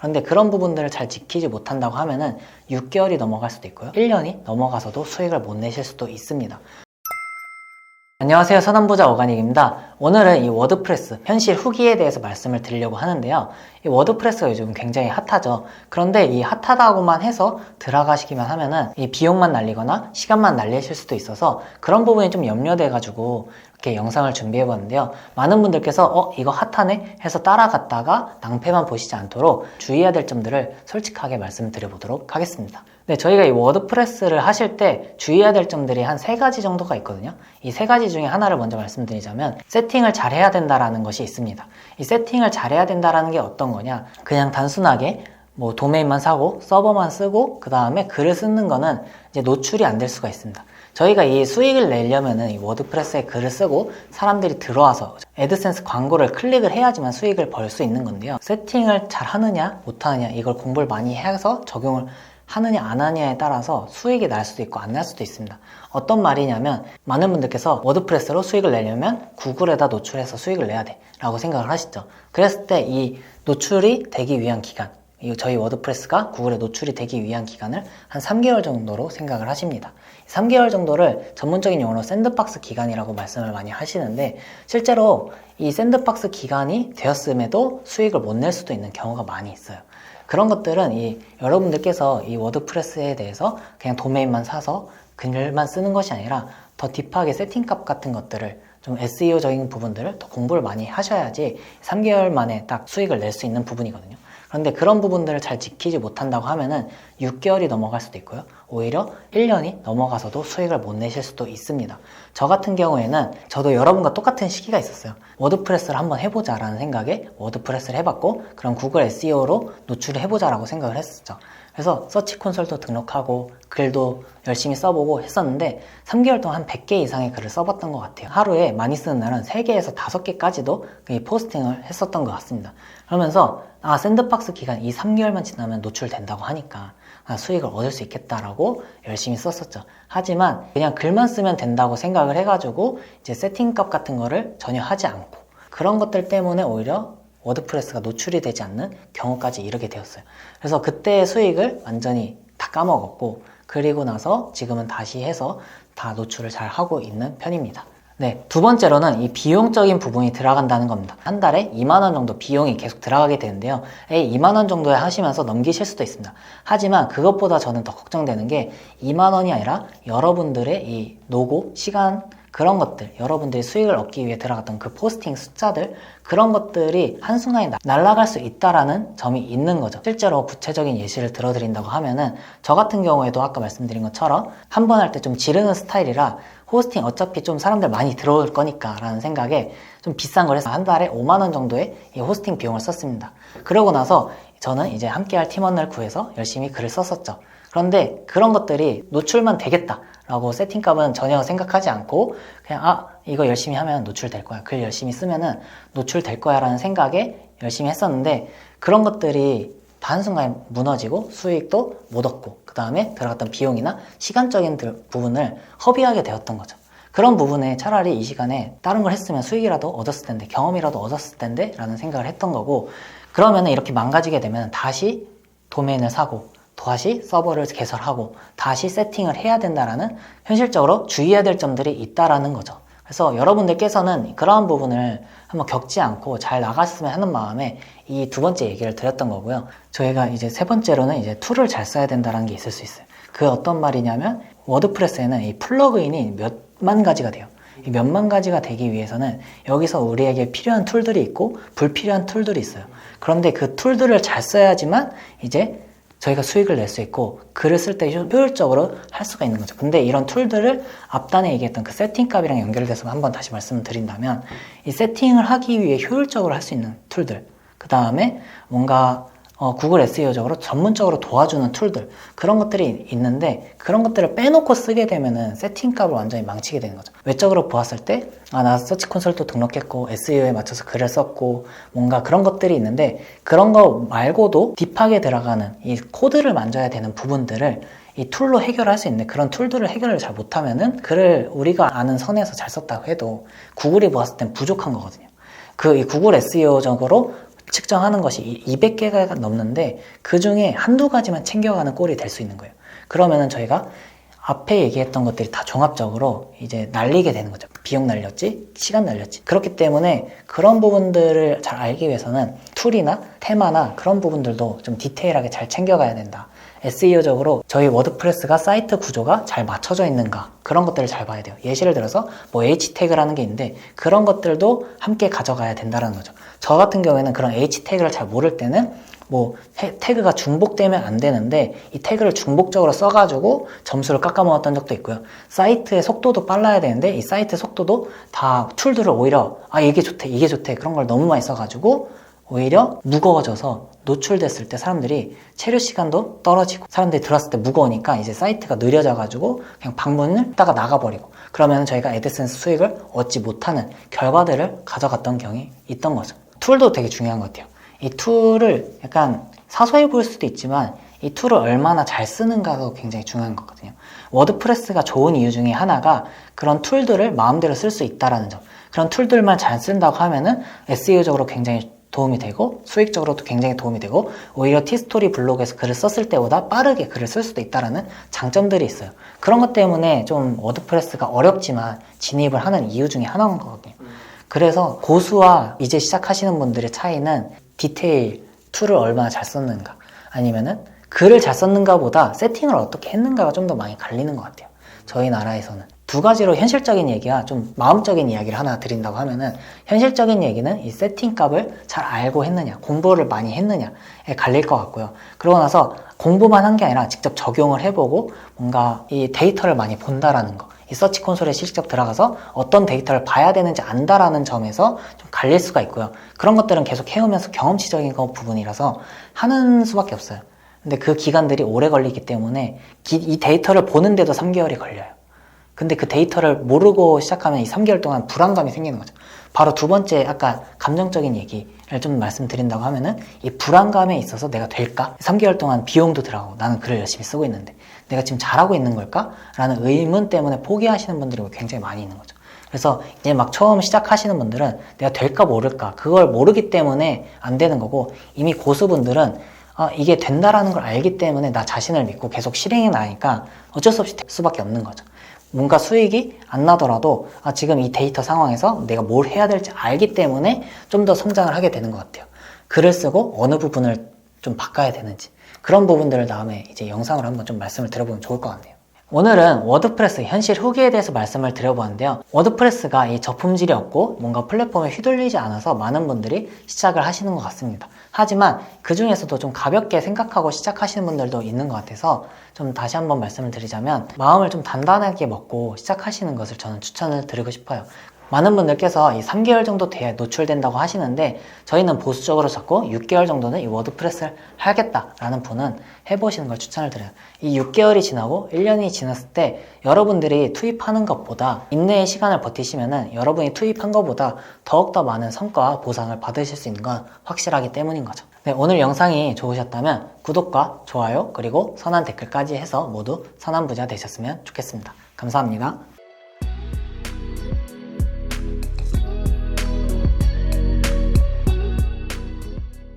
그런데 그런 부분들을 잘 지키지 못한다고 하면은 6개월이 넘어갈 수도 있고요. 1년이 넘어가서도 수익을 못 내실 수도 있습니다. 안녕하세요. 선한부자 오가닉입니다. 오늘은 이 워드프레스 현실 후기에 대해서 말씀을 드리려고 하는데요. 이 워드프레스가 요즘 굉장히 핫하죠. 그런데 이 핫하다고만 해서 들어가시기만 하면은 이 비용만 날리거나 시간만 날리실 수도 있어서 그런 부분이 좀 염려돼 가지고 이렇게 영상을 준비해 봤는데요. 많은 분들께서 이거 핫하네 해서 따라갔다가 낭패만 보시지 않도록 주의해야 될 점들을 솔직하게 말씀드려 보도록 하겠습니다. 네, 저희가 이 워드프레스를 하실 때 주의해야 될 점들이 한 3가지 정도가 있거든요. 이 3가지 중에 하나를 먼저 말씀드리자면 세팅을 잘 해야 된다라는 것이 있습니다. 이 세팅을 잘 해야 된다라는 게 어떤 거냐, 그냥 단순하게 뭐 도메인만 사고 서버만 쓰고 그 다음에 글을 쓰는 거는 이제 노출이 안 될 수가 있습니다. 저희가 이 수익을 내려면은 이 워드프레스에 글을 쓰고 사람들이 들어와서 애드센스 광고를 클릭을 해야지만 수익을 벌 수 있는 건데요. 세팅을 잘 하느냐 못하느냐 이걸 공부를 많이 해서 적용을 하느냐 안 하느냐에 따라서 수익이 날 수도 있고 안 날 수도 있습니다. 어떤 말이냐면 많은 분들께서 워드프레스로 수익을 내려면 구글에다 노출해서 수익을 내야 돼 라고 생각을 하시죠. 그랬을 때 이 노출이 되기 위한 기간, 저희 워드프레스가 구글에 노출이 되기 위한 기간을 한 3개월 정도로 생각을 하십니다. 3개월 정도를 전문적인 용어로 샌드박스 기간이라고 말씀을 많이 하시는데 실제로 이 샌드박스 기간이 되었음에도 수익을 못 낼 수도 있는 경우가 많이 있어요. 그런 것들은 여러분들께서 이 워드프레스에 대해서 그냥 도메인만 사서 글만 쓰는 것이 아니라 더 딥하게 세팅값 같은 것들을 좀 SEO적인 부분들을 더 공부를 많이 하셔야지 3개월 만에 딱 수익을 낼 수 있는 부분이거든요. 그런데 그런 부분들을 잘 지키지 못한다고 하면은 6개월이 넘어갈 수도 있고요. 오히려 1년이 넘어가서도 수익을 못 내실 수도 있습니다. 저 같은 경우에는 저도 여러분과 똑같은 시기가 있었어요. 워드프레스를 한번 해보자 라는 생각에 워드프레스를 해봤고 그럼 구글 SEO로 노출을 해보자 라고 생각을 했었죠. 그래서 서치 콘솔도 등록하고 글도 열심히 써보고 했었는데 3개월 동안 한 100개 이상의 글을 써봤던 것 같아요. 하루에 많이 쓰는 날은 3개에서 5개까지도 포스팅을 했었던 것 같습니다. 그러면서 샌드박스 기간 이 3개월만 지나면 노출된다고 하니까 수익을 얻을 수 있겠다라고 열심히 썼었죠. 하지만 그냥 글만 쓰면 된다고 생각을 해가지고 이제 세팅값 같은 거를 전혀 하지 않고 그런 것들 때문에 오히려 워드프레스가 노출이 되지 않는 경우까지 이르게 되었어요. 그래서 그때의 수익을 완전히 다 까먹었고 그리고 나서 지금은 다시 해서 다 노출을 잘 하고 있는 편입니다. 네, 두 번째로는 이 비용적인 부분이 들어간다는 겁니다. 한 달에 2만원 정도 비용이 계속 들어가게 되는데요. 2만원 정도에 하시면서 넘기실 수도 있습니다. 하지만 그것보다 저는 더 걱정되는 게 2만원이 아니라 여러분들의 이 노고, 시간, 그런 것들, 여러분들이 수익을 얻기 위해 들어갔던 그 포스팅 숫자들, 그런 것들이 한순간에 날아갈 수 있다라는 점이 있는 거죠. 실제로 구체적인 예시를 들어드린다고 하면은 저 같은 경우에도 아까 말씀드린 것처럼 한 번 할 때 좀 지르는 스타일이라 호스팅 어차피 좀 사람들 많이 들어올 거니까 라는 생각에 좀 비싼 걸 해서 한 달에 5만원 정도의 이 호스팅 비용을 썼습니다. 그러고 나서 저는 이제 함께할 팀원을 구해서 열심히 글을 썼었죠. 그런데 그런 것들이 노출만 되겠다 라고 세팅값은 전혀 생각하지 않고 그냥 이거 열심히 하면 노출될 거야, 글 열심히 쓰면은 노출될 거야 라는 생각에 열심히 했었는데 그런 것들이 다 한순간에 무너지고 수익도 못 얻고 그 다음에 들어갔던 비용이나 시간적인 부분을 허비하게 되었던 거죠. 그런 부분에 차라리 이 시간에 다른 걸 했으면 수익이라도 얻었을 텐데, 경험이라도 얻었을 텐데 라는 생각을 했던 거고, 그러면 이렇게 망가지게 되면 다시 도메인을 사고 다시 서버를 개설하고 다시 세팅을 해야 된다라는 현실적으로 주의해야 될 점들이 있다라는 거죠. 그래서 여러분들께서는 그러한 부분을 한번 겪지 않고 잘 나갔으면 하는 마음에 이 두 번째 얘기를 드렸던 거고요. 저희가 이제 세 번째로는 이제 툴을 잘 써야 된다는 게 있을 수 있어요. 그 어떤 말이냐면 워드프레스에는 이 플러그인이 몇만 가지가 돼요. 이 몇만 가지가 되기 위해서는 여기서 우리에게 필요한 툴들이 있고 불필요한 툴들이 있어요. 그런데 그 툴들을 잘 써야지만 이제 저희가 수익을 낼 수 있고 글을 쓸 때 효율적으로 할 수가 있는 거죠. 근데 이런 툴들을 앞단에 얘기했던 그 세팅값이랑 연결돼서 한번 다시 말씀을 드린다면 이 세팅을 하기 위해 효율적으로 할 수 있는 툴들, 그 다음에 뭔가 구글 SEO적으로 전문적으로 도와주는 툴들, 그런 것들이 있는데 그런 것들을 빼놓고 쓰게 되면은 세팅값을 완전히 망치게 되는 거죠. 외적으로 보았을 때 나 서치 콘솔도 등록했고 SEO에 맞춰서 글을 썼고 뭔가 그런 것들이 있는데 그런 거 말고도 딥하게 들어가는 이 코드를 만져야 되는 부분들을 이 툴로 해결할 수 있는데 그런 툴들을 해결을 잘 못하면은 글을 우리가 아는 선에서 잘 썼다고 해도 구글이 보았을 땐 부족한 거거든요. 이 구글 SEO적으로 측정하는 것이 200개가 넘는데 그 중에 한두 가지만 챙겨가는 꼴이 될 수 있는 거예요. 그러면은 저희가 앞에 얘기했던 것들이 다 종합적으로 이제 날리게 되는 거죠. 비용 날렸지, 시간 날렸지. 그렇기 때문에 그런 부분들을 잘 알기 위해서는 툴이나 테마나 그런 부분들도 좀 디테일하게 잘 챙겨가야 된다. SEO적으로 저희 워드프레스가 사이트 구조가 잘 맞춰져 있는가, 그런 것들을 잘 봐야 돼요. 예시를 들어서 뭐 H 태그라는 게 있는데 그런 것들도 함께 가져가야 된다는 거죠. 저 같은 경우에는 그런 H 태그를 잘 모를 때는 뭐 태그가 중복되면 안 되는데 이 태그를 중복적으로 써가지고 점수를 깎아먹었던 적도 있고요. 사이트의 속도도 빨라야 되는데 이 사이트 속도도 다 툴들을 오히려 이게 좋대 그런 걸 너무 많이 써가지고 오히려 무거워져서 노출됐을 때 사람들이 체류 시간도 떨어지고 사람들이 들어왔을 때 무거우니까 이제 사이트가 느려져가지고 그냥 방문을 했다가 나가버리고 그러면 저희가 애드센스 수익을 얻지 못하는 결과들을 가져갔던 경우가 있던 거죠. 툴도 되게 중요한 것 같아요. 이 툴을 약간 사소해 보일 수도 있지만 이 툴을 얼마나 잘 쓰는가도 굉장히 중요한 거거든요. 워드프레스가 좋은 이유 중에 하나가 그런 툴들을 마음대로 쓸 수 있다는 점. 그런 툴들만 잘 쓴다고 하면은 SEO적으로 굉장히 도움이 되고 수익적으로도 굉장히 도움이 되고 오히려 티스토리 블로그에서 글을 썼을 때보다 빠르게 글을 쓸 수도 있다는 장점들이 있어요. 그런 것 때문에 좀 워드프레스가 어렵지만 진입을 하는 이유 중에 하나인 거거든요. 그래서 고수와 이제 시작하시는 분들의 차이는 디테일, 툴을 얼마나 잘 썼는가 아니면은 글을 잘 썼는가 보다 세팅을 어떻게 했는가가 좀 더 많이 갈리는 것 같아요. 저희 나라에서는 두 가지로 현실적인 얘기와 좀 마음적인 이야기를 하나 드린다고 하면은 현실적인 얘기는 이 세팅 값을 잘 알고 했느냐, 공부를 많이 했느냐에 갈릴 것 같고요. 그러고 나서 공부만 한 게 아니라 직접 적용을 해보고 뭔가 이 데이터를 많이 본다라는 거, 이 서치 콘솔에 직접 들어가서 어떤 데이터를 봐야 되는지 안다라는 점에서 좀 갈릴 수가 있고요. 그런 것들은 계속 해오면서 경험치적인 부분이라서 하는 수밖에 없어요. 근데 그 기간들이 오래 걸리기 때문에 이 데이터를 보는데도 3개월이 걸려요. 근데 그 데이터를 모르고 시작하면 이 3개월 동안 불안감이 생기는 거죠. 바로 두 번째 아까 감정적인 얘기를 좀 말씀드린다고 하면은 이 불안감에 있어서 내가 될까? 3개월 동안 비용도 들어가고 나는 글을 열심히 쓰고 있는데 내가 지금 잘하고 있는 걸까? 라는 의문 때문에 포기하시는 분들이 굉장히 많이 있는 거죠. 그래서 이제 막 처음 시작하시는 분들은 내가 될까 모를까? 그걸 모르기 때문에 안 되는 거고 이미 고수분들은 이게 된다라는 걸 알기 때문에 나 자신을 믿고 계속 실행해 나니까 어쩔 수 없이 될 수밖에 없는 거죠. 뭔가 수익이 안 나더라도 지금 이 데이터 상황에서 내가 뭘 해야 될지 알기 때문에 좀 더 성장을 하게 되는 것 같아요. 글을 쓰고 어느 부분을 좀 바꿔야 되는지 그런 부분들을 다음에 이제 영상으로 한번 좀 말씀을 드려보면 좋을 것 같네요. 오늘은 워드프레스 현실 후기에 대해서 말씀을 드려보았는데요. 워드프레스가 이 저품질이 없고 뭔가 플랫폼에 휘둘리지 않아서 많은 분들이 시작을 하시는 것 같습니다. 하지만 그 중에서도 좀 가볍게 생각하고 시작하시는 분들도 있는 것 같아서 좀 다시 한번 말씀을 드리자면 마음을 좀 단단하게 먹고 시작하시는 것을 저는 추천을 드리고 싶어요. 많은 분들께서 이 3개월 정도 돼야 노출된다고 하시는데 저희는 보수적으로 잡고 6개월 정도는 이 워드프레스를 하겠다라는 분은 해보시는 걸 추천을 드려요. 이 6개월이 지나고 1년이 지났을 때 여러분들이 투입하는 것보다 인내의 시간을 버티시면은 여러분이 투입한 것보다 더욱더 많은 성과와 보상을 받으실 수 있는 건 확실하기 때문인 거죠. 네, 오늘 영상이 좋으셨다면 구독과 좋아요 그리고 선한 댓글까지 해서 모두 선한 부자 되셨으면 좋겠습니다. 감사합니다.